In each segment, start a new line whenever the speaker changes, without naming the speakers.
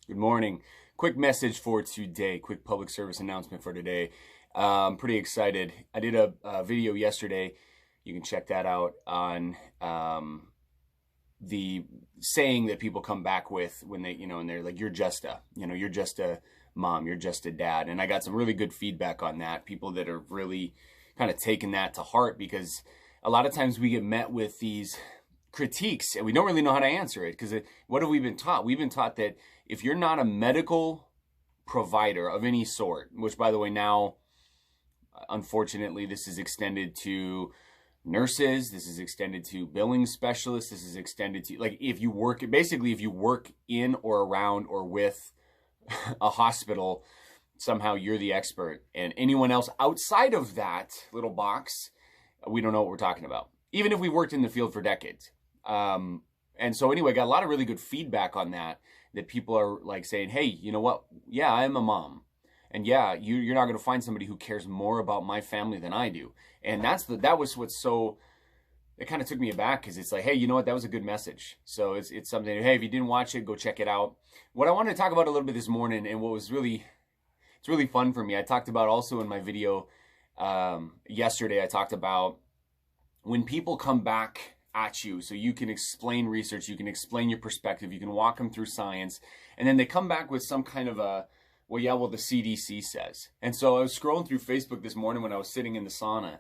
Good morning. Quick message for today. Quick public service announcement for today. I'm pretty excited. I did a video yesterday. You can check that out on the saying that people come back with when they, and they're like, you're just a mom, you're just a dad. And I got some really good feedback on that. People that are really kind of taking that to heart, because a lot of times we get met with these critiques and we don't really know how to answer it, because what have we been taught? We've been taught that if you're not a medical provider of any sort, which by the way now, unfortunately, this is extended to nurses, this is extended to billing specialists, this is extended to, like, if you work in or around or with a hospital, somehow you're the expert, and anyone else outside of that little box, we don't know what we're talking about, even if we worked in the field for decades. And so anyway, got a lot of really good feedback on that people are like saying, hey, you know what? Yeah, I'm a mom. And yeah, you're not going to find somebody who cares more about my family than I do. And that was what's so, it kind of took me aback, because it's like, hey, you know what? That was a good message. So it's something, hey, if you didn't watch it, go check it out. What I wanted to talk about a little bit this morning, and what was it's really fun for me, I talked about also in my video yesterday, I talked about when people come back at you, so you can explain research, you can explain your perspective, you can walk them through science, and then they come back with some kind of a, well, the CDC says. And so I was scrolling through Facebook this morning when I was sitting in the sauna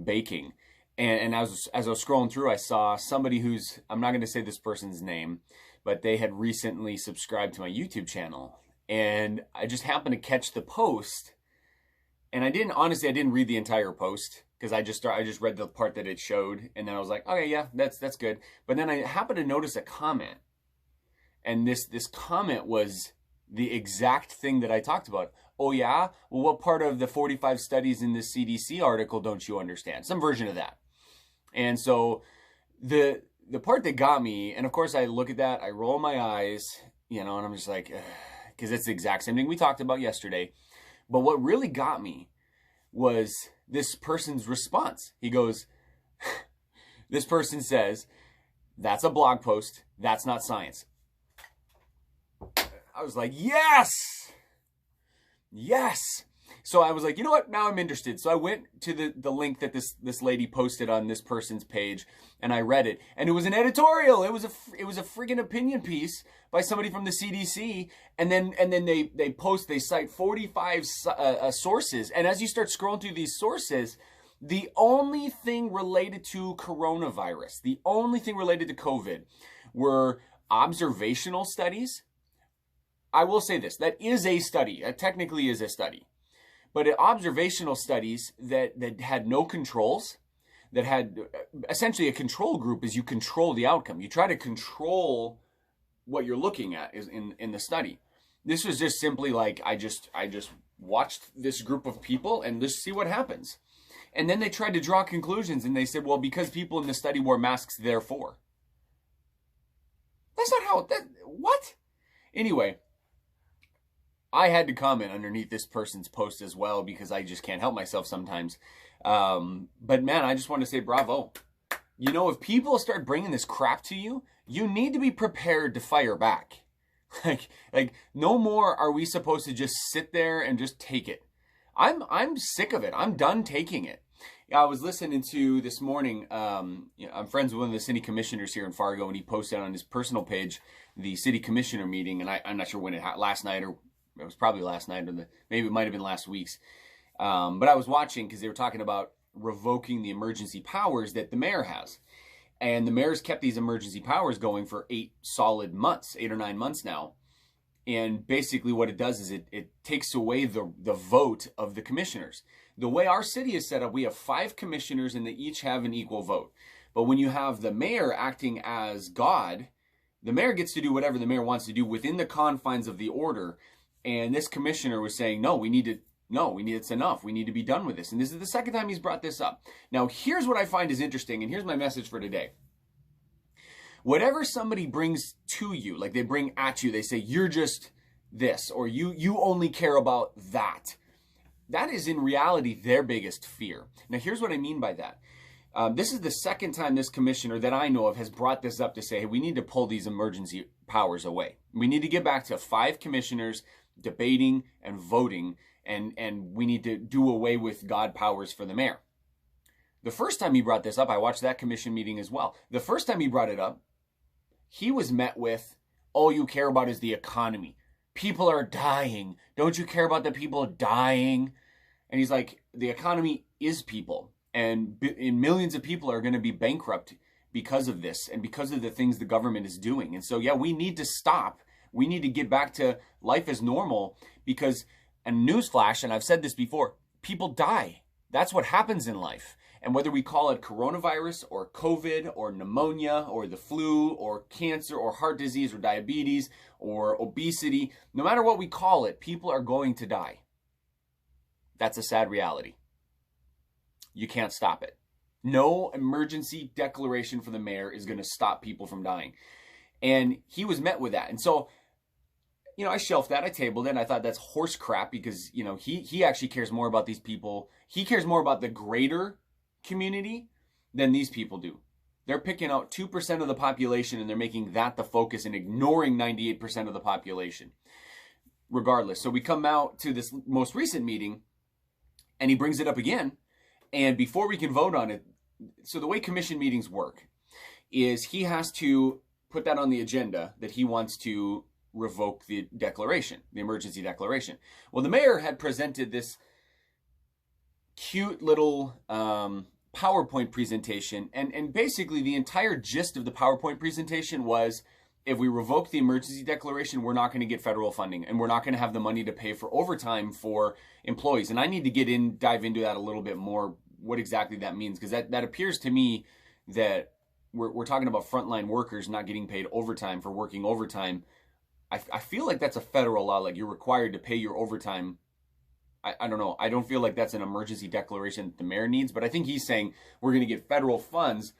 baking, and as I was scrolling through, I saw somebody who's, I'm not going to say this person's name, but they had recently subscribed to my YouTube channel, and I just happened to catch the post, and I didn't read the entire post, because I just read the part that it showed, and then I was like, okay, yeah, that's good. But then I happened to notice a comment, and this comment was the exact thing that I talked about. Oh yeah? Well, what part of the 45 studies in this CDC article don't you understand? Some version of that. And so the part that got me, and of course I look at that, I roll my eyes, and I'm just like, because it's the exact same thing we talked about yesterday. But what really got me was this person's response. He goes, this person says, that's a blog post, that's not science. I was like, yes! Yes! So I was like, you know what? Now I'm interested. So I went to the link that this lady posted on this person's page, and I read it. And it was an editorial. It was a friggin' opinion piece by somebody from the CDC. And then they cite 45 sources. And as you start scrolling through these sources, the only thing related to coronavirus, the only thing related to COVID, were observational studies. I will say this, that is a study. That technically is a study. But observational studies that had no controls, that had essentially a control group, is you control the outcome. You try to control what you're looking at is in the study. This was just simply like, I just watched this group of people and just see what happens. And then they tried to draw conclusions, and they said, well, because people in the study wore masks, therefore. That's not how, what? Anyway, I had to comment underneath this person's post as well, because I just can't help myself sometimes. But man, I just want to say bravo. If people start bringing this crap to you, you need to be prepared to fire back. Like no more are we supposed to just sit there and just take it. I'm sick of it. I'm done taking it. I was listening to this morning, I'm friends with one of the city commissioners here in Fargo, and he posted on his personal page the city commissioner meeting, and I'm not sure when last night, or it was probably last night, or maybe it might have been last week's. But I was watching because they were talking about revoking the emergency powers that the mayor has. And the mayor's kept these emergency powers going for 8 solid months, 8 or 9 months now. And basically what it does is it takes away the vote of the commissioners. The way our city is set up, we have 5 commissioners, and they each have an equal vote. But when you have the mayor acting as God, the mayor gets to do whatever the mayor wants to do within the confines of the order. And this commissioner was saying, it's enough. We need to be done with this. And this is the second time he's brought this up. Now, here's what I find is interesting, and here's my message for today. Whatever somebody brings to you, like they bring at you, they say, you're just this, or you only care about that. That is in reality their biggest fear. Now, here's what I mean by that. This is the second time this commissioner that I know of has brought this up to say, hey, we need to pull these emergency powers away. We need to get back to 5 commissioners debating and voting, and we need to do away with God powers for the mayor. The first time he brought this up, I watched that commission meeting as well. The first time he brought it up, he was met with, all you care about is the economy. People are dying. Don't you care about the people dying? And he's like, the economy is people. And millions of people are going to be bankrupt because of this and because of the things the government is doing. And so, yeah, we need to stop. We need to get back to life as normal because, and newsflash, and I've said this before, people die. That's what happens in life. And whether we call it coronavirus or COVID or pneumonia or the flu or cancer or heart disease or diabetes or obesity, no matter what we call it, people are going to die. That's a sad reality. You can't stop it. No emergency declaration for the mayor is going to stop people from dying. And he was met with that. And so, I shelved that. I tabled it. And I thought that's horse crap because, he actually cares more about these people. He cares more about the greater community than these people do. They're picking out 2% of the population and they're making that the focus and ignoring 98% of the population. Regardless. So we come out to this most recent meeting and he brings it up again. And before we can vote on it, so the way commission meetings work is he has to put that on the agenda that he wants to revoke the declaration, the emergency declaration. Well, the mayor had presented this cute little PowerPoint presentation. And basically the entire gist of the PowerPoint presentation was, if we revoke the emergency declaration, we're not going to get federal funding and we're not going to have the money to pay for overtime for employees. And I need to dive into that a little bit more, what exactly that means, because that appears to me that we're talking about frontline workers not getting paid overtime for working overtime. I feel like that's a federal law, like you're required to pay your overtime. I don't know. I don't feel like that's an emergency declaration that the mayor needs, but I think he's saying we're going to get federal funds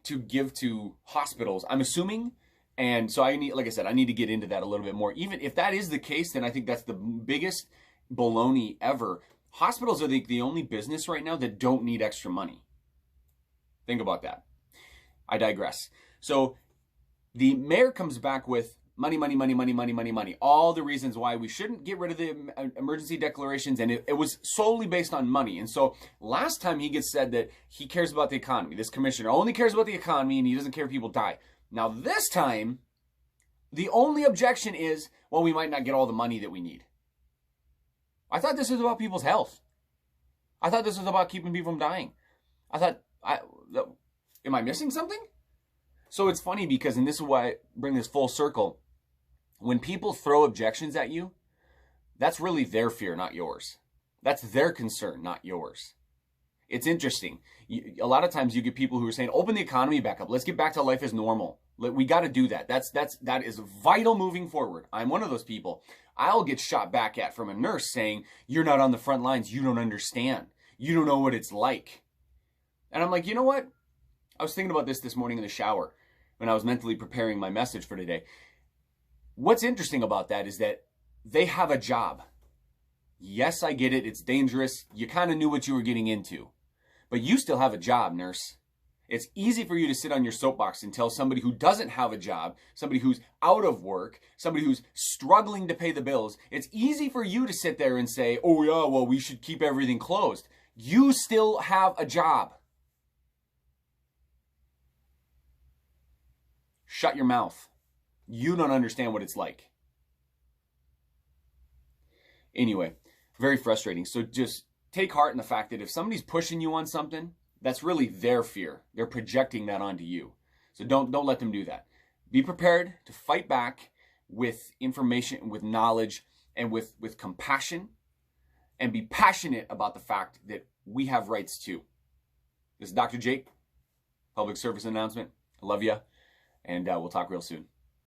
to give to hospitals, I'm assuming. And so I need to get into that a little bit more. Even if that is the case, then I think that's the biggest baloney ever. Hospitals are the only business right now that don't need extra money. Think about that. I digress. So the mayor comes back with money, money, money, money, money, money, money. All the reasons why we shouldn't get rid of the emergency declarations. And it was solely based on money. And so last time he gets said that he cares about the economy. This commissioner only cares about the economy and he doesn't care if people die. Now this time, the only objection is, well, we might not get all the money that we need. I thought this was about people's health. I thought this was about keeping people from dying. Am I missing something? So it's funny because, and this is why I bring this full circle, when people throw objections at you, that's really their fear, not yours. That's their concern, not yours. It's interesting. A lot of times you get people who are saying, open the economy back up. Let's get back to life as normal. We got to do that. That is vital moving forward. I'm one of those people. I'll get shot back at from a nurse saying, you're not on the front lines. You don't understand. You don't know what it's like. And I'm like, you know what? I was thinking about this morning in the shower when I was mentally preparing my message for today. What's interesting about that is that they have a job. Yes, I get it. It's dangerous. You kind of knew what you were getting into. But you still have a job, nurse. It's easy for you to sit on your soapbox and tell somebody who doesn't have a job, somebody who's out of work, somebody who's struggling to pay the bills. It's easy for you to sit there and say, oh yeah, well, we should keep everything closed. You still have a job. Shut your mouth. You don't understand what it's like. Anyway, very frustrating. So just take heart in the fact that if somebody's pushing you on something, that's really their fear. They're projecting that onto you. So don't let them do that. Be prepared to fight back with information, with knowledge, and with compassion, and be passionate about the fact that we have rights too. This is Dr. Jake, public service announcement. I love you, and we'll talk real soon.